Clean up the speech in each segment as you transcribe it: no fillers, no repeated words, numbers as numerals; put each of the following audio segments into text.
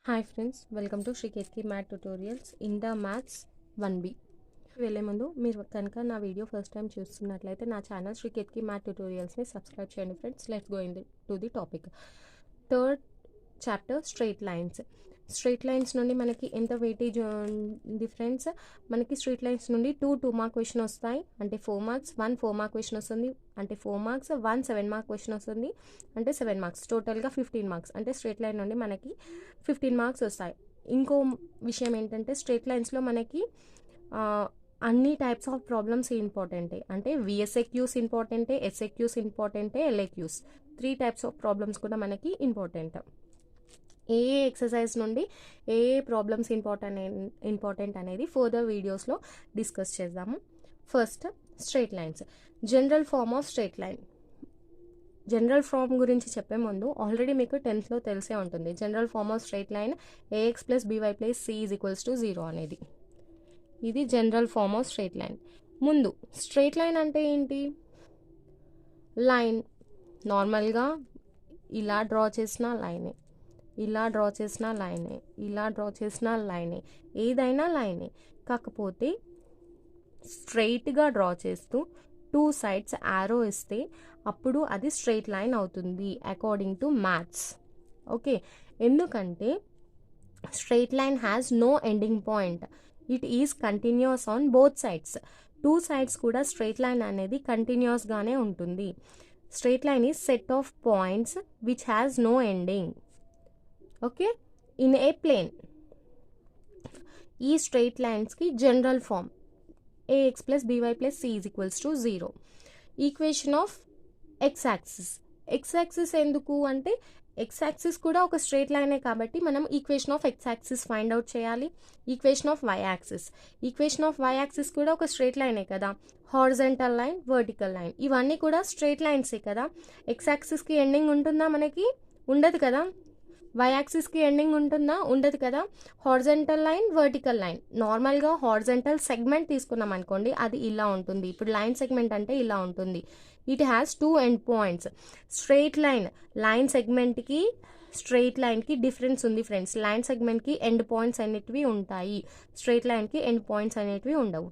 Hi friends, welcome to Srikethki math tutorials inter maths 1B. వెళ్ళే ముందు మీరు కనుక నా వీడియో ఫస్ట్ టైం చూస్తున్నట్లయితే నా ఛానల్ శ్రీకేత్కి మ్యాథ్ ట్యుటోరియల్స్ని సబ్స్క్రైబ్ చేయండి friends. Let's go to the topic. Third chapter straight lines. Straight lines నుండి మనకి ఎంత వెయిటేజ్ ఉంది ఫ్రెండ్స్? మనకి స్ట్రైట్ లైన్స్ నుండి 2 మార్క్ క్వశ్చన్ వస్తాయి, అంటే 4 మార్క్స్. 1 4 మార్క్ క్వశ్చన్ వస్తుంది, అంటే 4 మార్క్స్. 1 7 మార్క్ క్వశ్చన్ వస్తుంది, అంటే 7 మార్క్స్. టోటల్గా 15 మార్క్స్. అంటే స్ట్రైట్ లైన్ నుండి మనకి 15 మార్క్స్ వస్తాయి. ఇంకో విషయం ఏంటంటే స్ట్రైట్ లైన్స్లో మనకి అన్ని టైప్స్ ఆఫ్ ప్రాబ్లమ్స్ ఇంపార్టెంటే, అంటే విఎస్ఏక్యూస్ ఇంపార్టెంటే, ఎస్ఏక్యూస్ ఇంపార్టెంటే, ఎల్ఏక్యూస్ 3 టైప్స్ ఆఫ్ ప్రాబ్లమ్స్ కూడా మనకి ఇంపార్టెంట్. ఏ ఎక్సర్సైజ్ నుండి ఏ ప్రాబ్లమ్స్ ఇంపార్టెంట్ అనేది ఫర్దర్ వీడియోస్లో డిస్కస్ చేద్దాము. First straight lines. General form of straight line. General form గురించి చెప్పే ముందు ఆల్రెడీ మీకు 10th తెలిసే ఉంటుంది. General form of straight line a x plus b y plus c is equals to 0 అనేది. ఇది general form of straight line. ముందు స్ట్రైట్ లైన్ అంటే ఏంటి? లైన్ నార్మల్గా ఇలా డ్రా చేసిన లైనే, ఇలా డ్రా చేసిన లైనే, ఇలా డ్రా చేసిన లైనే, ఏదైనా లైనే. కాకపోతే స్ట్రైట్గా డ్రా చేస్తూ 2 సైడ్స్ యారో ఇస్తే అప్పుడు అది స్ట్రైట్ లైన్ అవుతుంది అకార్డింగ్ టు మ్యాథ్స్. ఓకే, ఎందుకంటే straight line has no ending point. It is continuous on both sides. 2 sides కూడా స్ట్రైట్ లైన్ అనేది కంటిన్యూస్గానే ఉంటుంది. Straight line is set of points which has no ending. Okay, in a plane. ఈ straight లైన్స్కి general form a x plus b y plus c is equals to 0. Equation of x axis. X axis ఎందుకు అంటే X axis కూడా ఒక straight లైనే కాబట్టి మనం equation of x axis find out చేయాలి. Equation of y axis. Equation of y axis కూడా ఒక స్ట్రైట్ లైనే కదా. హారిజంటల్ లైన్, వర్టికల్ లైన్, ఇవన్నీ కూడా స్ట్రైట్ లైన్సే కదా. ఎక్స్ యాక్సిస్కి ఎండింగ్ ఉంటుందా? మనకి ఉండదు కదా. వై యాక్సిస్కి ఎండింగ్ ఉంటుందా? ఉండదు కదా. Horizontal line, vertical line. నార్మల్గా హారిజంటల్ సెగ్మెంట్ తీసుకున్నాం అనుకోండి, అది ఇలా ఉంటుంది. ఇప్పుడు లైన్ సెగ్మెంట్ అంటే ఇలా ఉంటుంది. It has 2 end points. Straight line, line సెగ్మెంట్కి స్ట్రైట్ లైన్కి డిఫరెన్స్ ఉంది ఫ్రెండ్స్. లైన్ సెగ్మెంట్కి ఎండ్ పాయింట్స్ అనేటివి ఉంటాయి, స్ట్రైట్ లైన్కి ఎండ్ పాయింట్స్ అనేటివి ఉండవు.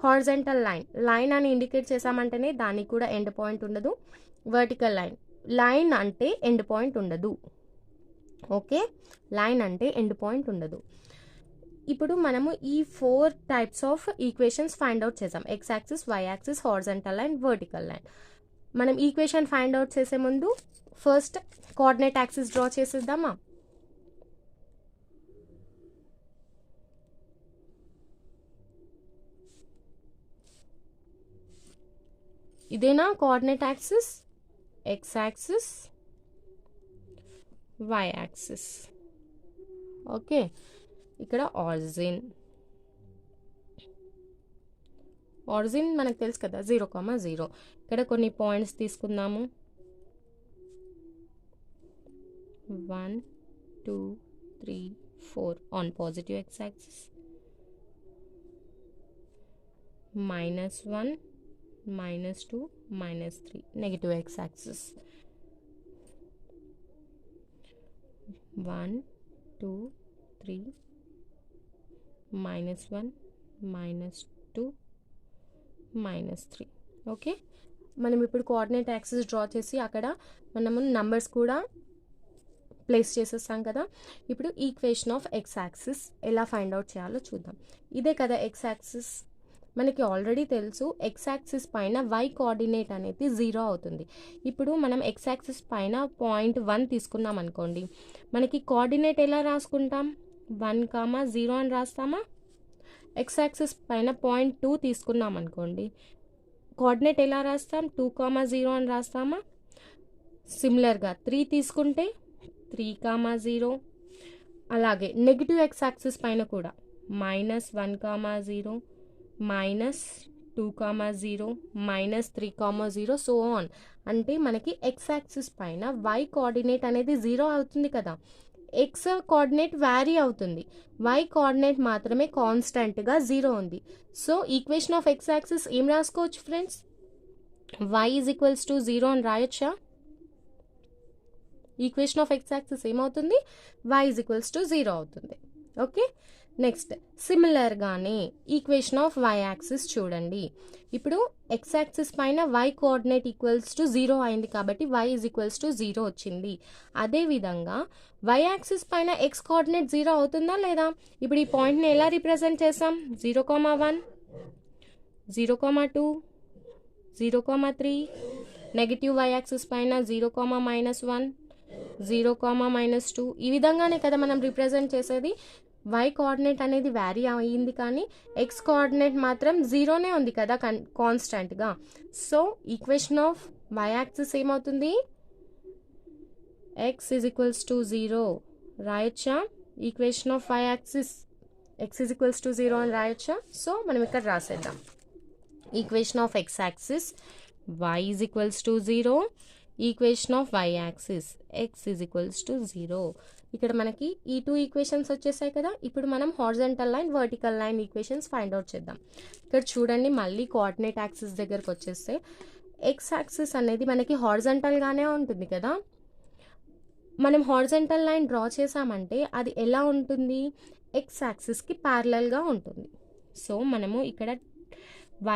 హారిజంటల్ లైన్, లైన్ అని ఇండికేట్ చేసామంటేనే దానికి కూడా ఎండ్ పాయింట్ ఉండదు. వర్టికల్ లైన్, లైన్ అంటే ఎండ్ పాయింట్ ఉండదు. ఓకే, లైన్ అంటే ఎండ్ పాయింట్ ఉండదు. ఇప్పుడు మనము ఈ 4 types of equations find out చేసాం. X axis, y axis, horizontal line, vertical line. మనం ఈక్వేషన్ ఫైండ్ అవుట్ చేసే ముందు ఫస్ట్ కోఆర్డినేట్ యాక్సిస్ డ్రా చేసేద్దామా? ఇదేనా coordinate axis? X axis, y axis. Okay, ఇక్కడ ఆరిజిన్ మనకు తెలుసు కదా, 0,0. ఇక్కడ కొన్ని పాయింట్స్ తీసుకుందాము. 1 2 3 4 on positive X axis, -1 -2 -3 negative x axis. 1 2 3 -1 -2 -3. Okay, మనం ఇప్పుడు కోఆర్డినేట్ యాక్సిస్ డ్రా చేసి అక్కడ మనము నంబర్స్ కూడా ప్లేస్ చేసేస్తాం కదా. ఇప్పుడు ఈక్వేషన్ ఆఫ్ ఎక్స్ యాక్సిస్ ఎలా ఫైండ్ అవుట్ చేయాలో చూద్దాం. ఇదే కదా ఎక్స్ యాక్సిస్. మనకి ఆల్రెడీ తెలుసు ఎక్స్ యాక్సిస్ పైన వై కోఆర్డినేట్ అనేది 0 అవుతుంది. ఇప్పుడు మనం ఎక్స్ యాక్సిస్ పైన పాయింట్ 1 తీసుకున్నాం అనుకోండి, మనకి కోఆర్డినేట్ ఎలా రాసుకుంటాం? 1,0 అని రాస్తామా? ఎక్స్ యాక్సిస్ పైన పాయింట్ 2 తీసుకున్నాం అనుకోండి, కోఆర్డినేట్ ఎలా రాస్తాం? 2,0 అని రాస్తామా? సిమిలర్గా 3 తీసుకుంటే 3,0. అలాగే నెగిటివ్ ఎక్స్ యాక్సిస్ పైన కూడా -1,0 -2,0 -3,0 సో ఆన్. అంటే మనకి ఎక్స్ యాక్సిస్ పైన వై కోఆర్డినేట్ అనేది 0 అవుతుంది కదా. ఎక్స్ కోఆర్డినేట్ వ్యారీ అవుతుంది, వై కోఆర్డినేట్ మాత్రమే కాన్స్టెంట్గా 0 ఉంది. So equation of x axis ఏం రాసుకోవచ్చు friends? y is equals to 0 అని రాయొచ్చా? ఈక్వేషన్ ఆఫ్ ఎక్స్ యాక్సిస్ ఏమవుతుంది, y ఈజ్ ఈక్వల్స్ టు 0 అవుతుంది. ఓకే, నెక్స్ట్ సిమిలర్గానే ఈక్వేషన్ ఆఫ్ y యాక్సిస్ చూడండి. ఇప్పుడు ఎక్స్ యాక్సిస్ పైన y కోఆర్డినేట్ ఈక్వల్స్ టు 0 అయింది కాబట్టి y ఈజ్ ఈక్వల్స్ టు 0 వచ్చింది. అదేవిధంగా y యాక్సిస్ పైన x కోఆర్డినేట్ 0 అవుతుందా లేదా? ఇప్పుడు ఈ పాయింట్ని ఎలా రిప్రజెంట్ చేసాం, 0,1, 0,2, 0,3, నెగిటివ్ y యాక్సిస్ పైన 0,-1, 0,-2, ఈ విధంగానే కదా మనం రిప్రజెంట్ చేసేది. y కోఆర్డినేట్ అనేది వ్యారీ అయ్యింది కానీ x కోఆర్డినేట్ మాత్రం 0నే ఉంది కదా కాన్స్టెంట్గా. So equation of y axis ఏమవుతుంది, x ఈజ్ ఈక్వల్స్ టు 0 రాయొచ్చా? Equation of y axis x is equals to 0 అని రాయొచ్చా? సో మనం ఇక్కడ రాసేద్దాం. Equation of x axis y is equals to 0, equation of y axis x is equals to 0. ఇక్కడ మనకి ఈ 2 ఈక్వేషన్స్ వచ్చేసాయి కదా. ఇప్పుడు మనం horizontal line, vertical line equations find out చేద్దాం. ఇక్కడ చూడండి, మళ్ళీ కోఆర్డినేట్ యాక్సిస్ దగ్గరకు వచ్చేస్తే ఎక్స్ యాక్సిస్ అనేది మనకి హారిజాంటల్గానే ఉంటుంది కదా. మనం హారిజాంటల్ లైన్ డ్రా చేసామంటే అది ఎలా ఉంటుంది, ఎక్స్ యాక్సిస్కి ప్యారలల్గా ఉంటుంది. సో మనము ఇక్కడ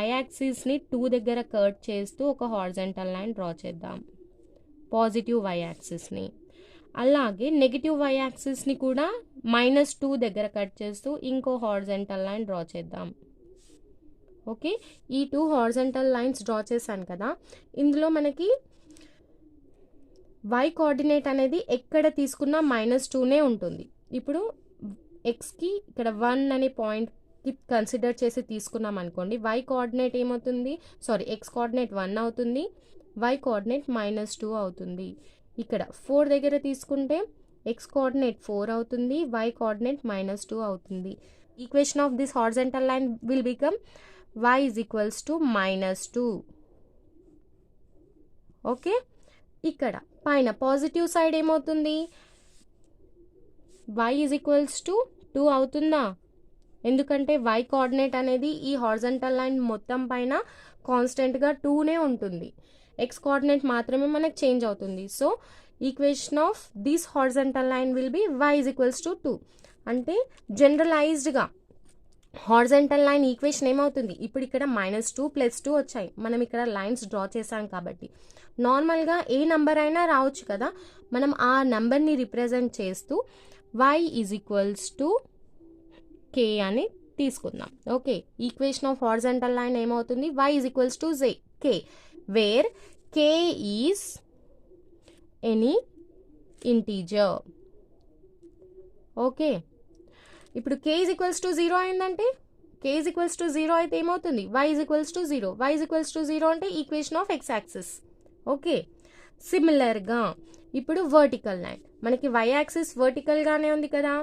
y యాక్సిస్ని 2 దగ్గర కట్ చేస్తూ ఒక హారిజాంటల్ లైన్ డ్రా చేద్దాం, పాజిటివ్ y యాక్సిస్ని. అలాగే నెగిటివ్ y యాక్సిస్ని కూడా -2 దగ్గర కట్ చేస్తూ ఇంకో హారిజాంటల్ లైన్ డ్రా చేద్దాం. ఓకే, ఈ 2 హారిజాంటల్ లైన్స్ డ్రా చేశాను కదా. ఇందులో మనకి y కోఆర్డినేట్ అనేది ఎక్కడ తీసుకున్నా -2నే ఉంటుంది. ఇప్పుడు ఎక్స్కి ఇక్కడ 1 అనే పాయింట్కి కన్సిడర్ చేసి తీసుకున్నాం అనుకోండి, y కోఆర్డినేట్ ఏమవుతుంది, ఎక్స్ కోఆర్డినేట్ 1 అవుతుంది, y కోఆర్డినేట్ -2 అవుతుంది. ఇక్కడ 4 దగ్గర తీసుకుంటే ఎక్స్ కోఆర్డినేట్ 4 అవుతుంది, y కోఆర్డినేట్ -2 అవుతుంది. Equation of this horizontal line will become y is equals to -2. Okay, ఇక్కడ పైన పాజిటివ్ సైడ్ ఏమవుతుంది, y ఈజ్ ఈక్వల్స్ టు 2 అవుతుందా? ఎందుకంటే y కోఆర్డినేట్ అనేది ఈ హారిజాంటల్ లైన్ మొత్తం పైన కాన్స్టెంట్గా 2నే ఉంటుంది, ఎక్స్ కోఆర్డినేట్ మాత్రమే మనకు చేంజ్ అవుతుంది. So equation of this horizontal line will be y is equals to 2. అంటే జనరలైజ్డ్గా హారిజాంటల్ లైన్ ఈక్వేషన్ ఏమవుతుంది, ఇప్పుడు ఇక్కడ -2 + 2 వచ్చాయి, మనం ఇక్కడ లైన్స్ డ్రా చేసాం కాబట్టి. నార్మల్గా ఏ నెంబర్ అయినా రావచ్చు కదా, మనం ఆ నెంబర్ని రిప్రజెంట్ చేస్తూ y is equals to k అని తీసుకుందాం. Okay, equation of horizontal line ఏమవుతుంది, y is equals to k, where k is any integer. Okay, ఇప్పుడు k ఈజ్ ఈక్వల్స్ టు 0 అయిందంటే, k ఈజ్ ఈక్వల్స్ టు 0 అయితే ఏమవుతుంది, y is equals to 0, y is equals to 0 అంటే equation of x axis. Okay, సిమిలర్గా ఇప్పుడు vertical line, మనకి y axis వర్టికల్గానే ఉంది కదా,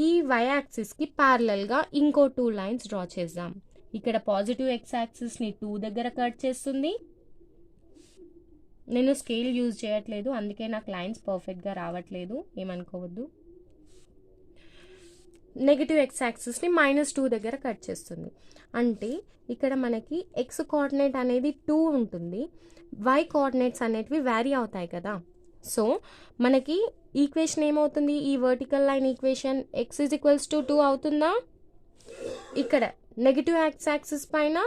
ఈ y యాక్సిస్కి ప్యారలల్గా ఇంకో 2 లైన్స్ డ్రా చేద్దాం. ఇక్కడ పాజిటివ్ ఎక్స్ యాక్సిస్ని 2 దగ్గర కట్ చేస్తుంది. నేను స్కేల్ యూజ్ చేయట్లేదు, అందుకే నాకు లైన్స్ పర్ఫెక్ట్గా రావట్లేదు, ఏమనుకోవద్దు. నెగిటివ్ ఎక్స్ యాక్సిస్ని -2 దగ్గర కట్ చేస్తుంది. అంటే ఇక్కడ మనకి ఎక్స్ కోఆర్డినేట్ అనేది 2 ఉంటుంది, y కోఆర్డినేట్స్ అనేటివి వ్యారీ అవుతాయి కదా. సో మనకి ఈక్వేషన్ ఏమవుతుంది, ఈ vertical line equation x is equals to 2 అవుతుందా? ఇక్కడ నెగిటివ్ ఎక్స్ యాక్సిస్ పైన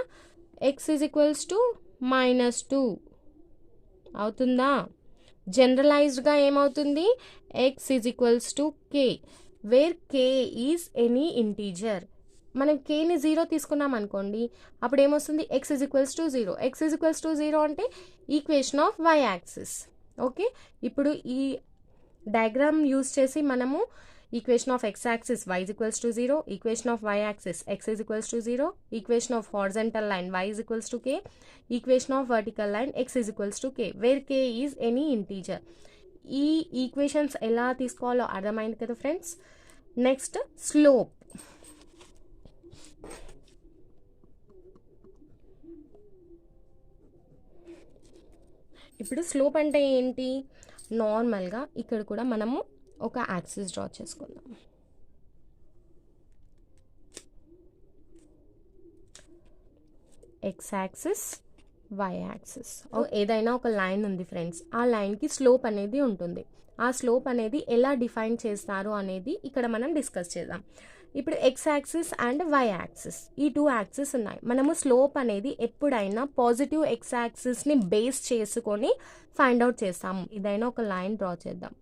x ఈజ్ ఈక్వల్స్ టు -2 అవుతుందా? జనరలైజ్డ్గా ఏమవుతుంది, x is equals to k, where k is any integer. మనం kని 0 తీసుకున్నాం అనుకోండి, అప్పుడు ఏమొస్తుంది, x is equals to 0. x is equals to 0 అంటే equation of y axis. Okay, ఇప్పుడు ఈ డయాగ్రామ్ యూజ్ చేసి మనము equation of x axis y is equals to 0, equation of y axis x is equals to 0, equation of horizontal line y is equals to k, equation of vertical line x is equals to k, where k is any integer. ఈ equations ఎలా తీసుకోవాలో అర్థమైంది కదా friends. Next slope. ఇప్పుడు slope అంటే ఏంటి, నార్మల్గా ఇక్కడ కూడా మనము ఒక యాక్సిస్ డ్రా చేసుకుందాం. X axis, y axis. ఏదైనా ఒక లైన్ ఉంది ఫ్రెండ్స్, ఆ లైన్కి స్లోప్ అనేది ఉంటుంది. ఆ స్లోప్ అనేది ఎలా డిఫైన్ చేస్తారు అనేది ఇక్కడ మనం డిస్కస్ చేద్దాం. ఇప్పుడు x axis and y axis, ఈ 2 యాక్సిస్ ఉన్నాయి. మనము స్లోప్ అనేది ఎప్పుడైనా పాజిటివ్ ఎక్స్ యాక్సిస్ని బేస్ చేసుకొని ఫైండ్ అవుట్ చేస్తాము. ఇదైనా ఒక లైన్ డ్రా చేద్దాం.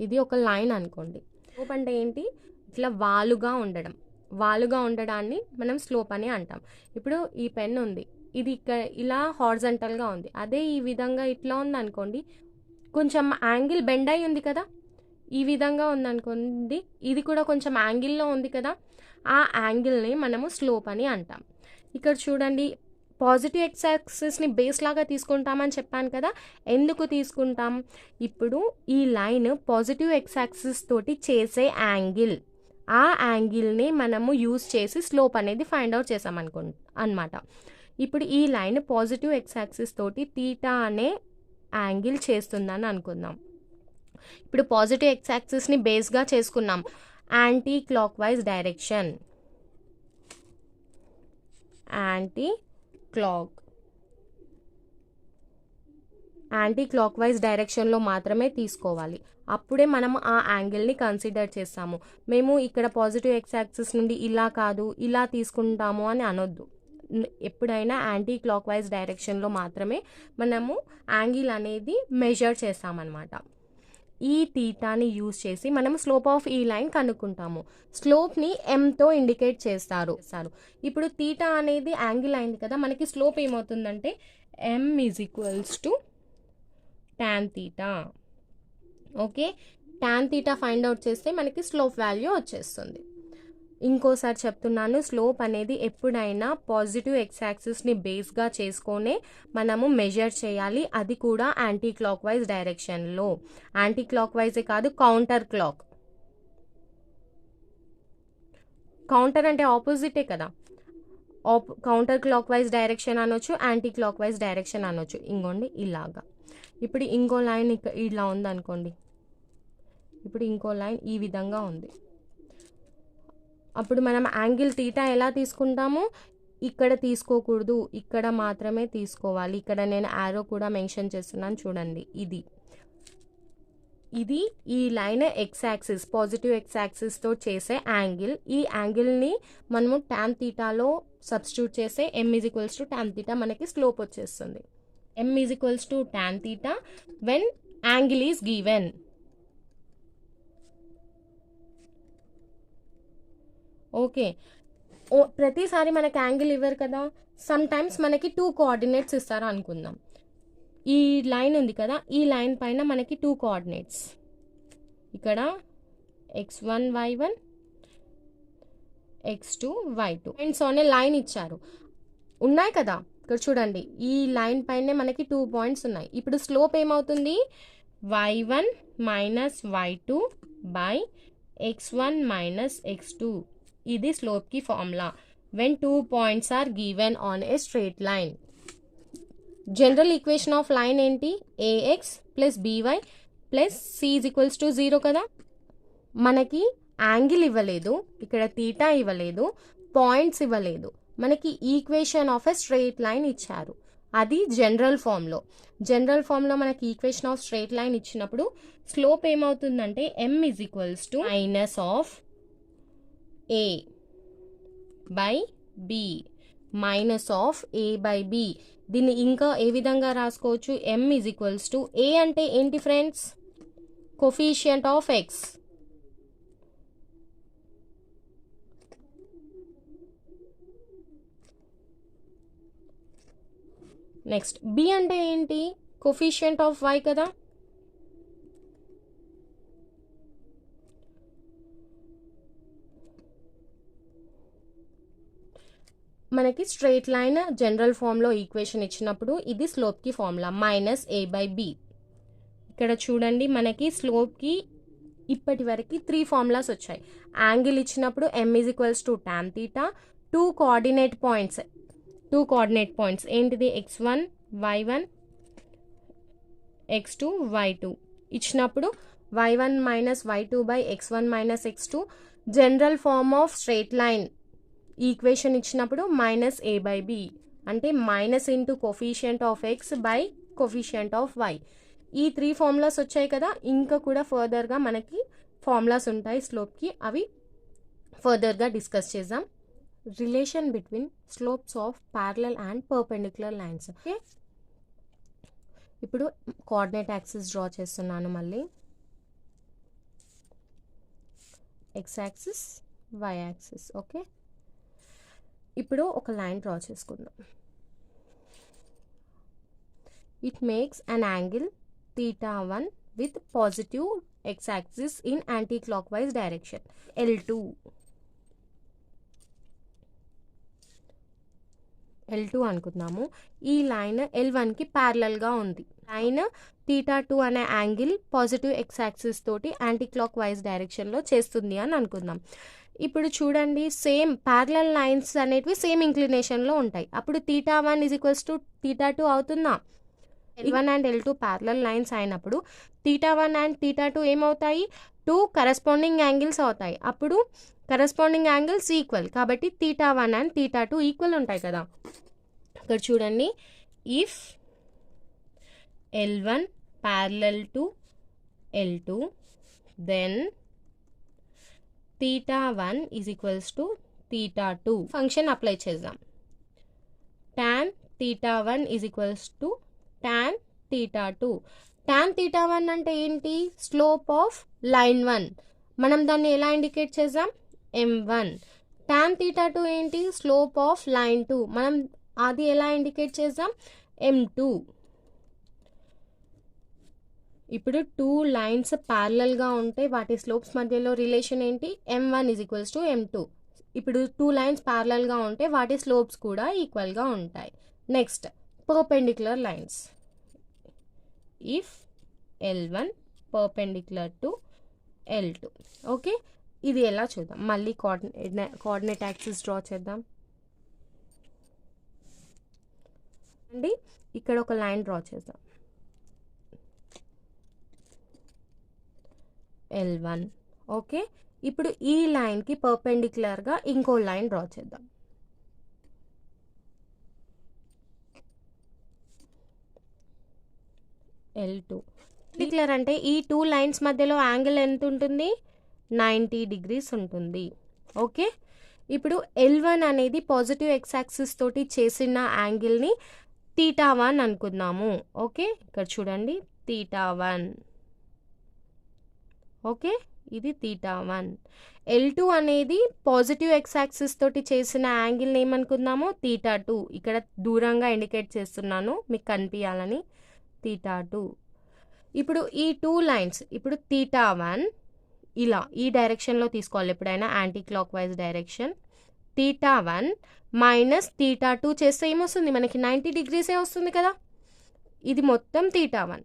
ఇది ఒక లైన్ అనుకోండి. స్లోప్ అంటే ఏంటి? ఇట్లా వాలుగా ఉండడాన్ని మనం స్లోప్ అని అంటాం. ఇప్పుడు ఈ పెన్ ఉంది, ఇది ఇక్కడ ఇలా హారిజంటల్గా ఉంది. అదే ఈ విధంగా ఇట్లా ఉంది అనుకోండి, కొంచెం యాంగిల్ బెండ్ అయి ఉంది కదా, ఈ విధంగా ఉందనుకోండి, ఇది కూడా కొంచెం యాంగిల్లో ఉంది కదా, ఆ యాంగిల్ని మనము స్లోప్ అని అంటాం. ఇక్కడ చూడండి, పాజిటివ్ ఎక్స్ యాక్సిస్ని బేస్ లాగా తీసుకుంటామని చెప్పాను కదా. ఎందుకు తీసుకుంటాం? ఇప్పుడు ఈ లైన్ పాజిటివ్ ఎక్స్ యాక్సిస్ తోటి చేసే యాంగిల్, ఆ యాంగిల్ని మనము యూజ్ చేసి స్లోప్ అనేది ఫైండ్ అవుట్ చేసాం అన్నమాట. ఇప్పుడు ఈ లైన్ పాజిటివ్ ఎక్స్ యాక్సిస్ తోటి తీటా అనే యాంగిల్ చేస్తుందని అనుకుందాం. ఇప్పుడు పాజిటివ్ ఎక్స్ యాక్సిస్ని బేస్గా చేసుకున్నాం. Anti clock wise direction, anti clock wise డైరెక్షన్లో మాత్రమే తీసుకోవాలి. అప్పుడే మనం ఆ యాంగిల్ని కన్సిడర్ చేస్తాము. మేము ఇక్కడ పాజిటివ్ ఎక్స్ యాక్సిస్ నుండి ఇలా కాదు ఇలా తీసుకుంటాము అని అనొద్దు. ఎప్పుడైనా యాంటీ క్లాక్ వైజ్ డైరెక్షన్లో మాత్రమే మనము యాంగిల్ అనేది మెజర్ చేస్తామన్నమాట. ఈ తీటాని యూజ్ చేసి మనం స్లోప్ ఆఫ్ ఈ లైన్ కనుక్కుంటాము. స్లోప్ని ఎంతో ఇండికేట్ చేస్తారు. ఇప్పుడు తీటా అనేది యాంగిల్ అయింది కదా, మనకి స్లోప్ ఏమవుతుందంటే m = tan theta. Okay, tan theta find out చేస్తే మనకి స్లోప్ వాల్యూ వచ్చేస్తుంది. ఇంకోసారి చెప్తున్నాను, స్లోప్ అనేది ఎప్పుడైనా పాజిటివ్ ఎక్స్ యాక్సిస్ని బేస్గా చేసుకొనే మనము మెజర్ చేయాలి. అది కూడా యాంటీ క్లాక్ వైజ్ డైరెక్షన్లో. యాంటీ క్లాక్ వైజే కాదు, కౌంటర్ అంటే ఆపోజిటే కదా. కౌంటర్ క్లాక్ వైజ్ డైరెక్షన్ అనొచ్చు, యాంటీ క్లాక్ వైజ్ డైరెక్షన్ అనొచ్చు. ఇంకోండి ఇలాగా. ఇప్పుడు ఇంకో లైన్ ఇలా ఉంది అనుకోండి, ఇప్పుడు ఇంకో లైన్ ఈ విధంగా ఉంది. అప్పుడు మనం యాంగిల్ తీటా ఎలా తీసుకుంటాము? ఇక్కడ తీసుకోకూడదు, ఇక్కడ మాత్రమే తీసుకోవాలి. ఇక్కడ నేను యారో కూడా మెన్షన్ చేస్తున్నాను చూడండి. ఇది ఈ line x axis, positive x యాక్సిస్తో చేసే యాంగిల్. ఈ యాంగిల్ని మనము tan తీటాలో సబ్స్టిట్యూట్ చేస్తే m = tan theta మనకి స్లోప్ వచ్చేస్తుంది. m = tan theta when angle is given. Okay, ప్రతిసారి మనకి యాంగిల్ ఇవ్వరు కదా, సమ్ టైమ్స్ మనకి 2 కోఆర్డినేట్స్ ఇస్తారు అనుకుందాం. ఈ లైన్ ఉంది కదా, ఈ లైన్ పైన మనకి 2 కోఆర్డినేట్స్, ఇక్కడ x1 y1 x2 y2 points అనే లైన్ ఇచ్చారు ఉన్నాయి కదా. ఇక్కడ చూడండి, ఈ లైన్ పైనే మనకి 2 పాయింట్స్ ఉన్నాయి. ఇప్పుడు స్లోప్ ఏమవుతుంది? y1 - y2 / x1 - x2. ఇది స్లోప్కి formula. When 2 points are given on a straight line. General equation of line ఏంటి? ax + by + c = 0 కదా. మనకి యాంగిల్ ఇవ్వలేదు, ఇక్కడ తీటా ఇవ్వలేదు, పాయింట్స్ ఇవ్వలేదు, మనకి equation of a straight line ఇచ్చారు. అది జనరల్ ఫామ్లో మనకి ఈక్వేషన్ ఆఫ్ స్ట్రేట్ లైన్ ఇచ్చినప్పుడు స్లోప్ ఏమవుతుందంటే m - a by b -a/b. దీన్ని ఇంకా ఏ విధంగా రాసుకోవచ్చు? m = a అంటే ఏంటి friends? Coefficient of x. Next b అంటే ఏంటి? కోఫిషియంట్ ఆఫ్ y కదా. మనకి స్ట్రైట్ లైన్ జనరల్ ఫామ్లో ఈక్వేషన్ ఇచ్చినప్పుడు ఇది స్లోప్కి ఫార్ములా -a/b. ఇక్కడ చూడండి, మనకి స్లోప్కి ఇప్పటి వరకు 3 ఫార్ములాస్ వచ్చాయి. యాంగిల్ ఇచ్చినప్పుడు m = tan theta. 2 coordinate points ఏంటిది? x1 y1 x2 y2 ఇచ్చినప్పుడు y1 - y2 / x1 - x2. General form of straight line equation ఇచ్చినప్పుడు మైనస్ ఏ బై బి అంటే minus into coefficient of x by coefficient of y. ఈ 3 formulas వచ్చాయి కదా. ఇంకా కూడా ఫర్దర్గా మనకి ఫార్ములాస్ ఉంటాయి స్లోప్కి, అవి ఫర్దర్గా డిస్కస్ చేద్దాం. Relation between slopes of parallel and perpendicular lines. Okay, ఇప్పుడు కోఆర్డినేట్ యాక్సిస్ డ్రా చేస్తున్నాను. మళ్ళీ x axis, y axis. Okay, ఇప్పుడు ఒక లైన్ డ్రా చేసుకుందాం. It makes an angle θ1 with positive x-axis in anti-clockwise direction. L2 అనుకుందాము. ఈ line L1కి ప్యారలల్గా ఉంది. లైన్ θ2 అనే యాంగిల్ పాజిటివ్ x-axis తోటి యాంటీ క్లాక్ వైజ్ డైరెక్షన్లో చేస్తుంది అని అనుకుందాం. ఇప్పుడు చూడండి, సేమ్ ప్యారలల్ లైన్స్ అనేటివి సేమ్ ఇంక్లినేషన్లో ఉంటాయి. అప్పుడు θ1 = θ2 అవుతుందా? L1 and L2 parallel lines అయినప్పుడు θ1 అండ్ θ2 ఏమవుతాయి? 2 కరెస్పాండింగ్ యాంగిల్స్ అవుతాయి. అప్పుడు కరెస్పాండింగ్ యాంగిల్స్ ఈక్వల్, కాబట్టి θ1 అండ్ θ2 ఈక్వల్ ఉంటాయి కదా. ఇక్కడ చూడండి, if L1 parallel to L2 then θ1 = θ2. Function apply చేద్దాం. tan θ1 = tan θ2. tan θ1 అంటే ఏంటి? Slope of line 1. మనం దాన్ని ఎలా ఇండికేట్ చేద్దాం? m1. tan θ2 ఏంటి? Slope of line 2. మనం అది ఎలా ఇండికేట్ చేద్దాం? m2. ఇప్పుడు 2 లైన్స్ ప్యారలల్గా ఉంటే వాటి స్లోప్స్ మధ్యలో రిలేషన్ ఏంటి? m1 = m2. ఇప్పుడు 2 లైన్స్ ప్యారలల్గా ఉంటే వాటి స్లోప్స్ కూడా ఈక్వల్గా ఉంటాయి. Next, perpendicular lines. If L1 perpendicular to L2. Okay, ఇది ఎలా చూద్దాం. మళ్ళీ కోఆర్డినేట్ యాక్సిస్ డ్రా చేద్దాం అండి. ఇక్కడ ఒక లైన్ డ్రా చేద్దాం, L1. ఓకే, ఇప్పుడు ఈ లైన్కి పర్పెండిక్యులర్గా ఇంకో లైన్ డ్రా చేద్దాం, L2. పర్పెండిక్యులర్ అంటే ఈ 2 లైన్స్ మధ్యలో యాంగిల్ ఎంత ఉంటుంది? 90 degrees ఉంటుంది. ఓకే, ఇప్పుడు L1 అనేది పాజిటివ్ x-axis తోటి చేసిన యాంగిల్ని θ1 అనుకుందాము. ఓకే, ఇక్కడ చూడండి, θ1. ఓకే, ఇది θ1. L2 అనేది పాజిటివ్ x-axis తోటి చేసిన యాంగిల్ని ఏమనుకుందాము? θ2. ఇక్కడ దూరంగా ఇండికేట్ చేస్తున్నాను మీకు కనిపించాలని, θ2. ఇప్పుడు ఈ 2 లైన్స్, ఇప్పుడు θ1 ఇలా ఈ డైరెక్షన్లో తీసుకోవాలి ఎప్పుడైనా, anticlockwise direction. θ1 minus θ2 చేస్తే ఏమొస్తుంది? మనకి 90 degrees వస్తుంది కదా. ఇది మొత్తం θ1,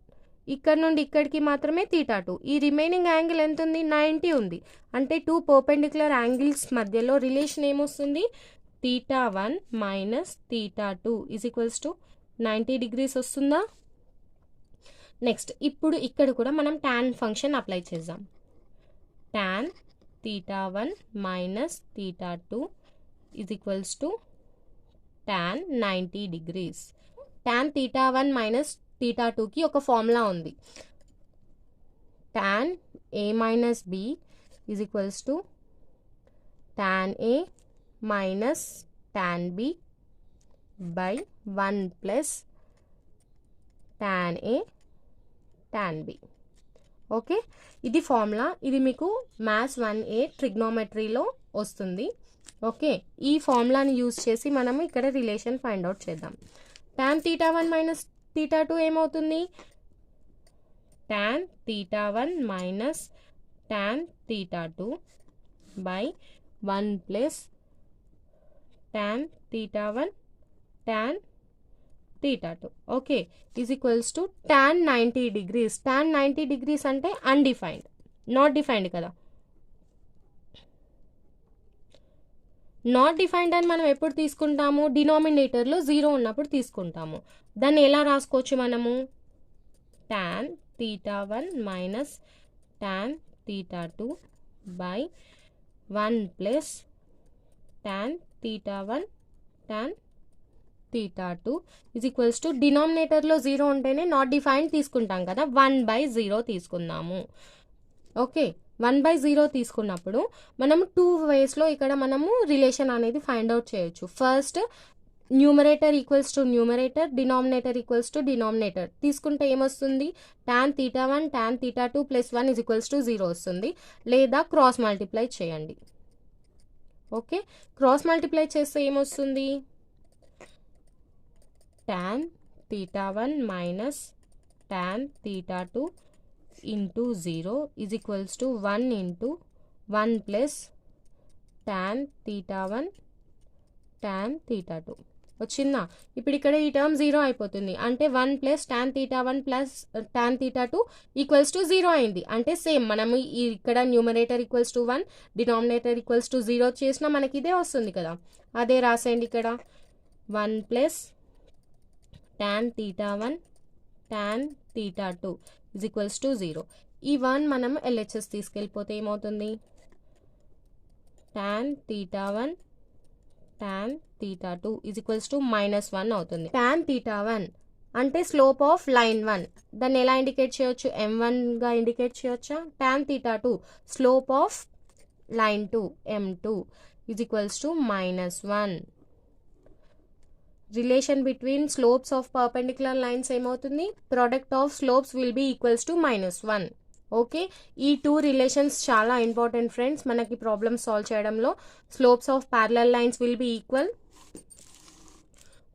ఇక్కడ నుండి ఇక్కడికి మాత్రమే θ2. ఈ రిమైనింగ్ యాంగిల్ ఎంత ఉంది? 90 ఉంది. అంటే 2 పర్పెండిక్యులర్ యాంగిల్స్ మధ్యలో రిలేషన్ ఏమొస్తుంది? θ1 మైనస్ θ2 = 90 degrees వస్తుందా? నెక్స్ట్, ఇప్పుడు ఇక్కడ కూడా మనం tan ఫంక్షన్ అప్లై చేద్దాం. tan θ1 minus θ2 = tan 90 degrees. tan θ1 minus θ2కి ఒక ఫార్ములా ఉంది. tan a minus b = tan a minus tan b by 1 plus tan a tan b. Okay, ఇది ఫార్ములా. ఇది మీకు మ్యాథ్స్ 1A ట్రిగ్నోమెట్రీలో వస్తుంది. ఓకే, ఈ ఫార్ములాని యూజ్ చేసి మనము ఇక్కడ రిలేషన్ ఫైండ్ అవుట్ చేద్దాం. tan θ1 మైనస్ θ2 ఏమవుతుంది? tan θ1 minus tan θ2 by 1 plus tan θ1 tan θ2. Okay, = tan 90 degrees. tan 90 degrees అంటే అన్డిఫైన్డ్, నాట్ డిఫైన్డ్ కదా. నాట్ డిఫైన్డ్ అని మనం ఎప్పుడు తీసుకుంటాము? డినామినేటర్లో 0 ఉన్నప్పుడు తీసుకుంటాము. దాన్ని ఎలా రాసుకోవచ్చు మనము? tan θ1 minus tan θ2 by 1 plus tan theta 1 tan theta 2 is equals to డినామినేటర్లో 0 ఉంటేనే నాట్ డిఫైన్డ్ తీసుకుంటాం కదా, 1/0 తీసుకుందాము. ఓకే, 1/0 తీసుకున్నప్పుడు మనము 2 వేస్లో ఇక్కడ మనము రిలేషన్ అనేది ఫైండ్ అవుట్ చేయొచ్చు. First numerator equals to numerator, denominator equals to denominator తీసుకుంటే ఏమొస్తుంది, tan theta 1 tan theta 2 plus 1 is equals to 0 వస్తుంది. లేదా క్రాస్ మల్టిప్లై చేయండి. ఓకే, క్రాస్ మల్టిప్లై చేస్తే ఏమొస్తుంది, tan theta 1 minus tan theta 2 into 0 is equals to 1 into 1 plus tan theta 1 tan theta 2 వచ్చిందా. ఇప్పుడు ఇక్కడ ఈ టర్మ్ 0 అయిపోతుంది, అంటే 1 plus tan theta 1 plus tan theta 2 equals to 0 అయింది. అంటే సేమ్ మనము ఇక్కడ numerator equals to 1 denominator equals to 0 చేసినా మనకి ఇదే వస్తుంది కదా. అదే రాసేయండి ఇక్కడ 1 plus tan theta 1 tan theta 2 is equals to 0. ఈ 1 మనం LHS తీసుకెళ్ళిపోతే ఏమవుతుంది, tan theta 1 tan theta 2 is equals to -1 అవుతుంది. tan theta 1 అంటే స్లోప్ ఆఫ్ లైన్ 1, దాన్ని ఎలా ఇండికేట్ చేయొచ్చు, m1గా ఇండికేట్ చేయొచ్చా. tan theta 2 slope of line 2 m2 is equals to -1. Relation between slopes of perpendicular lines ఏమవుతుంది, product of slopes will be equals to -1. Okay, ఈ 2 relations చాలా important friends మనకి problems solve చేయడంలో. Slopes of parallel lines will be equal,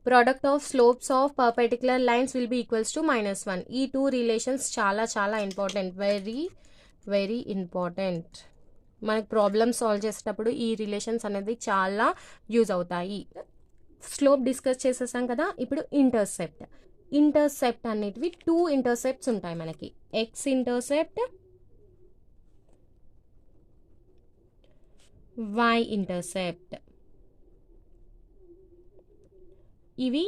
product of slopes of perpendicular lines will be equals to -1. ఈ 2 relations చాలా చాలా important, very very important. మనకి problems solve చేసేటప్పుడు ఈ రిలేషన్స్ అనేది చాలా యూజ్ అవుతాయి. స్లోప్ డిస్కస్ చేసేసాం కదా. ఇప్పుడు ఇంటర్సెప్ట్ అనేటివి 2 ఇంటర్సెప్ట్స్ ఉంటాయి మనకి, ఎక్స్ ఇంటర్సెప్ట్, వై ఇంటర్సెప్ట్. ఇవి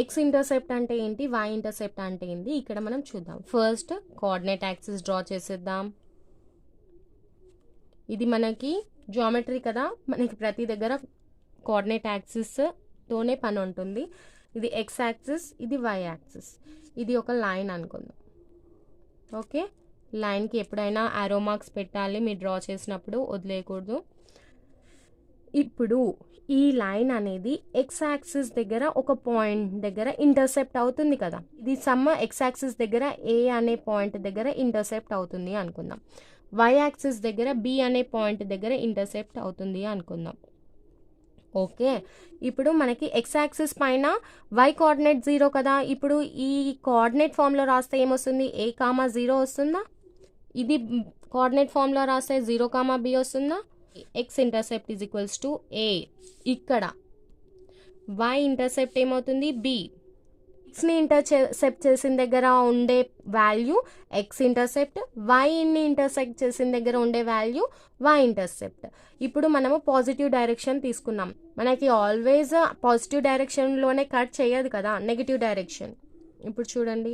ఎక్స్ ఇంటర్సెప్ట్ అంటే ఏంటి, వై ఇంటర్సెప్ట్ అంటే ఏంటి ఇక్కడ మనం చూద్దాం. ఫస్ట్ కోఆర్డినేట్ యాక్సిస్ డ్రా చేసేద్దాం. ఇది మనకి జియోమెట్రీ కదా, మనకి ప్రతి దగ్గర కోఆర్డినేట్ యాక్సిస్ తోనే పని ఉంటుంది. ఇది ఎక్స్ యాక్సిస్, ఇది వై యాక్సిస్, ఇది ఒక లైన్ అనుకుందాం. ఓకే, లైన్కి ఎప్పుడైనా ఆరో మార్క్స్ పెట్టాలి మీరు డ్రా చేసినప్పుడు, వదిలేయకూడదు. ఇప్పుడు ఈ లైన్ అనేది ఎక్స్ యాక్సిస్ దగ్గర ఒక పాయింట్ దగ్గర ఇంటర్సెప్ట్ అవుతుంది కదా. ఇది సమ్ ఎక్స్ యాక్సిస్ దగ్గర ఏ అనే పాయింట్ దగ్గర ఇంటర్సెప్ట్ అవుతుంది అనుకుందాం. వై యాక్సిస్ దగ్గర బి అనే పాయింట్ దగ్గర ఇంటర్సెప్ట్ అవుతుంది అనుకుందాం. ఓకే, ఇప్పుడు మనకి ఎక్స్ యాక్సిస్ పైన వై కోఆర్డినేట్ 0 కదా. ఇప్పుడు ఈ కోఆర్డినేట్ ఫామ్లో రాస్తే ఏమొస్తుంది, a,0 వస్తుందా. ఇది కోఆర్డినేట్ ఫామ్లో రాస్తే 0,b వస్తుందా. X intercept is equals to a. ఇక్కడ వై ఇంటర్సెప్ట్ ఏమవుతుంది, b. ఎక్స్ని ఇంటర్సెప్ట్ చేసిన దగ్గర ఉండే వాల్యూ ఎక్స్ ఇంటర్సెప్ట్, వైని ఇంటర్సెక్ట్ చేసిన దగ్గర ఉండే వాల్యూ వై ఇంటర్సెప్ట్. ఇప్పుడు మనము పాజిటివ్ డైరెక్షన్ తీసుకున్నాం, మనకి ఆల్వేస్ పాజిటివ్ డైరెక్షన్లోనే కట్ చేయదు కదా, నెగిటివ్ డైరెక్షన్. ఇప్పుడు చూడండి,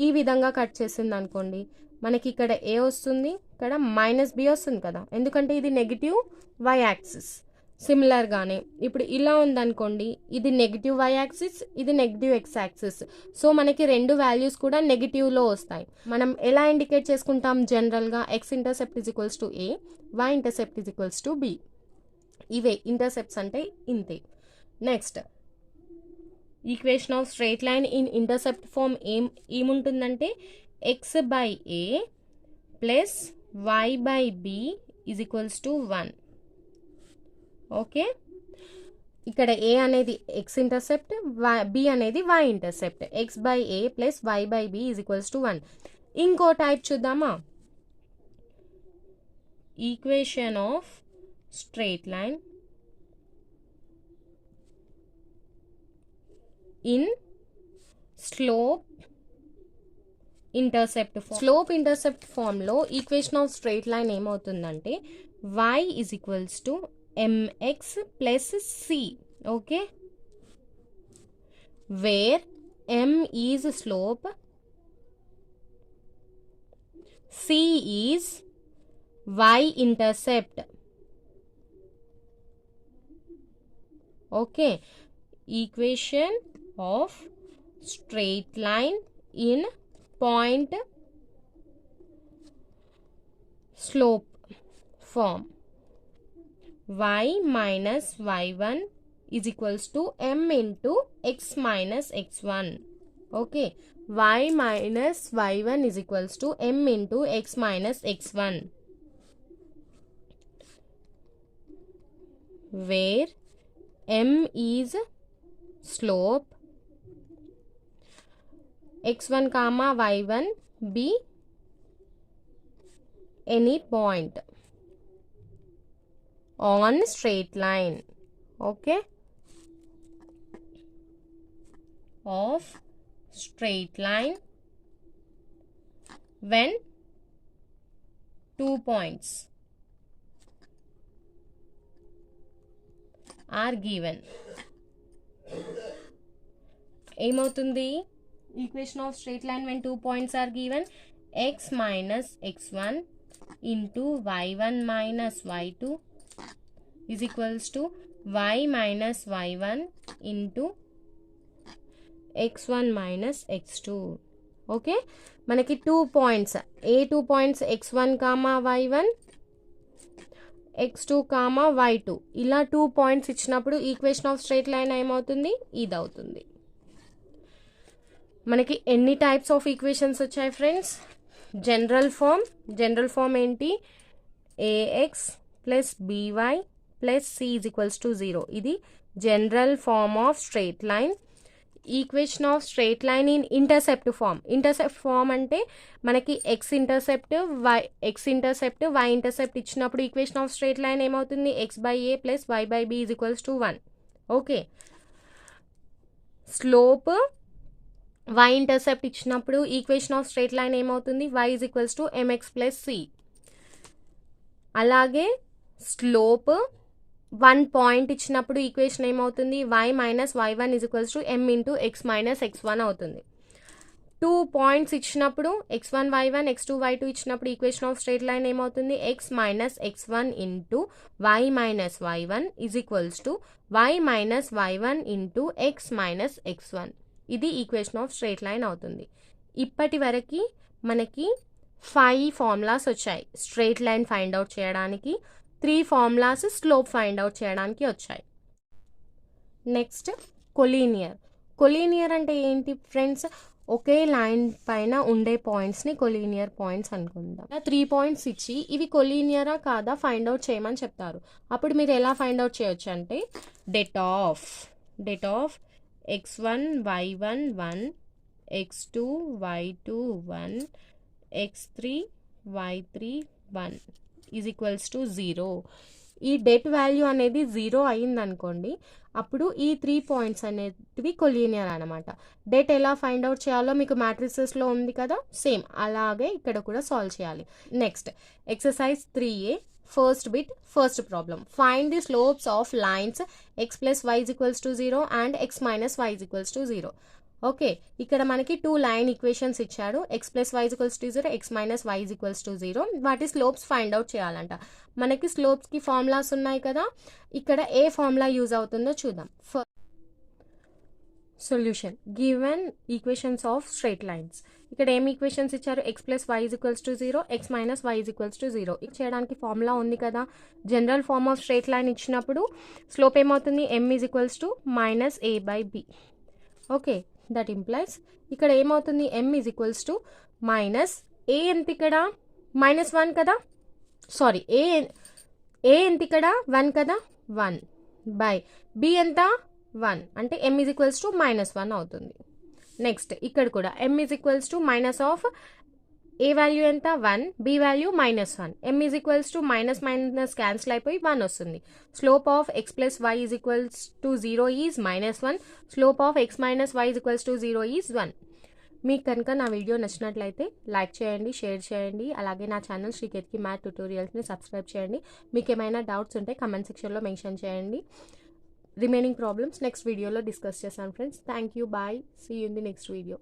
ఈ విధంగా కట్ చేసింది అనుకోండి, మనకి ఇక్కడ ఏ వస్తుంది, ఇక్కడ -b వస్తుంది కదా, ఎందుకంటే ఇది నెగిటివ్ వై యాక్సిస్. సిమిలర్గానే ఇప్పుడు ఇలా ఉందనుకోండి, ఇది నెగిటివ్ వై యాక్సిస్, ఇది నెగిటివ్ ఎక్స్ యాక్సిస్. సో మనకి 2 వాల్యూస్ కూడా నెగిటివ్లో వస్తాయి. మనం ఎలా ఇండికేట్ చేసుకుంటాం, జనరల్గా x intercept is equals to a, y intercept is equals to b. ఇవే ఇంటర్సెప్ట్స్ అంటే ఇంతే. Next equation of straight line in intercept form ఏముంటుందంటే x/a plus y/b is equals to 1. Okay, ఇక్కడ a అనేది ఎక్స్ ఇంటర్సెప్ట్, b అనేది y intercept. x/a plus y/b is equals to 1. ఇంకో type చూద్దామా, equation of straight line in slope intercept form. Slope intercept ఫామ్లో equation of straight line ఏమవుతుందంటే y is equals to mx plus c. Okay, where m is slope, c is y intercept. Okay, equation of straight line in point slope form y minus y1 is equals to m into x minus x1. Okay, y minus y1 is equals to m into x minus x1, where m is slope, x1 comma y1 be any point on straight line. Okay, of straight line when 2 points are given. ఏమవుతుంది equation of straight line when 2 points are given? x minus x1 into y1 minus y2 is equals to y minus y1 into x1 minus x2. Okay, మనకి 2 points, ఏ 2 points x1 comma y1, x2 comma y2, ఇలా 2 points ఇచ్చినప్పుడు equation of straight line ఏమవుతుంది? ఇది అవుతుంది. మనకి ఎన్ని types of equations వచ్చాయి friends? General form ఏంటి? ax plus by plus c is equals to 0. ఇది general form of straight line. Equation of straight line in intercept form అంటే మనకి x ఇంటర్సెప్ట్ y ఇంటర్సెప్ట్ ఇచ్చినప్పుడు ఈక్వేషన్ ఆఫ్ స్ట్రెయిట్ లైన్ ఏమవుతుంది? x/a plus y/b is equals to 1. Okay, slope y intercept ఇచ్చినప్పుడు equation of straight line ఏమవుతుంది? y is equals to mx plus c. అలాగే slope 1 point ఇచ్చినప్పుడు equation ఏమవుతుంది? y minus y1 is equals to m into x minus x1 అవుతుంది. 2 points ఇచ్చినప్పుడు x1 y1 x2 y2 ఇచ్చినప్పుడు equation of straight line ఏమవుతుంది? x minus x1 into y minus y1 is equals to y minus y1 into x minus x1. ఇది equation of straight line అవుతుంది. ఇప్పటి వరకు మనకి 5 formulas వచ్చాయి straight line find out చేయడానికి, 3 formulas slope find out చేయడానికి వచ్చాయి. నెక్స్ట్ కొలీనియర్ అంటే ఏంటి ఫ్రెండ్స్? ఒకే లైన్ పైన ఉండే పాయింట్స్ని కొలీనియర్ పాయింట్స్ అనుకుందాం. 3 పాయింట్స్ ఇచ్చి ఇవి కొలీనియరా కాదా ఫైండ్ అవుట్ చేయమని చెప్తారు. అప్పుడు మీరు ఎలా ఫైండ్ అవుట్ చేయొచ్చు అంటే det of x1 y1 1, x2 y2 1, x3 y3 1 is equals to 0. ఈ డెట్ వాల్యూ అనేది 0 అయిందనుకోండి, అప్పుడు ఈ 3 పాయింట్స్ అనేటివి కొలీనియర్ అనమాట. డెట్ ఎలా ఫైండ్ అవుట్ చేయాలో మీకు మ్యాట్రిసెస్లో ఉంది కదా, సేమ్ అలాగే ఇక్కడ కూడా సాల్వ్ చేయాలి. Next exercise 3a, first bit, first problem. Find the slopes of lines x plus y is equals to 0 and x minus y is equals to 0. Okay, ఇక్కడ మనకి 2 లైన్ ఈక్వేషన్స్ ఇచ్చాడు. x plus y is equals to 0, x minus y is equals to 0. వాటి slopes find out చేయాలంట. మనకి స్లోప్స్కి formulas ఉన్నాయి కదా, ఇక్కడ ఏ formula use అవుతుందో చూద్దాం. Solution given equations of straight lines. ఇక్కడ ఏం ఈక్వేషన్స్ ఇచ్చారు? x plus y is equals to 0, x minus y is equals to 0. ఇది చేయడానికి ఫార్ములా ఉంది కదా, general form of straight line ఇచ్చినప్పుడు స్లోప్ ఏమవుతుంది? m is equals to minus a/b. Okay, that implies ఇక్కడ ఏమవుతుంది? m is equals to minus a ఎంత ఇక్కడ? మైనస్ 1 కదా, సారీ a ఎంత ఇక్కడ? 1 కదా, 1 బై b ఎంత? 1 అంటే m is equals to minus 1 అవుతుంది. నెక్స్ట్ ఇక్కడ కూడా m is equals to minus of a value ఎంత? 1, b value minus 1. m is equals to minus cancel అయిపోయి 1 వస్తుంది. Slope of x plus y is equals to 0 is minus 1. Slope of x minus y is equals to 0 is 1. మీకు కనుక నా video నచ్చినట్లయితే like చేయండి, share చేయండి. అలాగే నా ఛానల్ శ్రీకేత్కి మ్యాథ్ ట్యూటోరియల్స్ని సబ్స్క్రైబ్ చేయండి. మీకు ఏమైనా డౌట్స్ ఉంటే కమెంట్ సెక్షన్లో మెన్షన్ చేయండి. రిమైనింగ్ ప్రాబ్లమ్స్ నెక్స్ట్ వీడియోలో డిస్కస్ చేస్తాను friends. Thank you, bye, see you in the next video.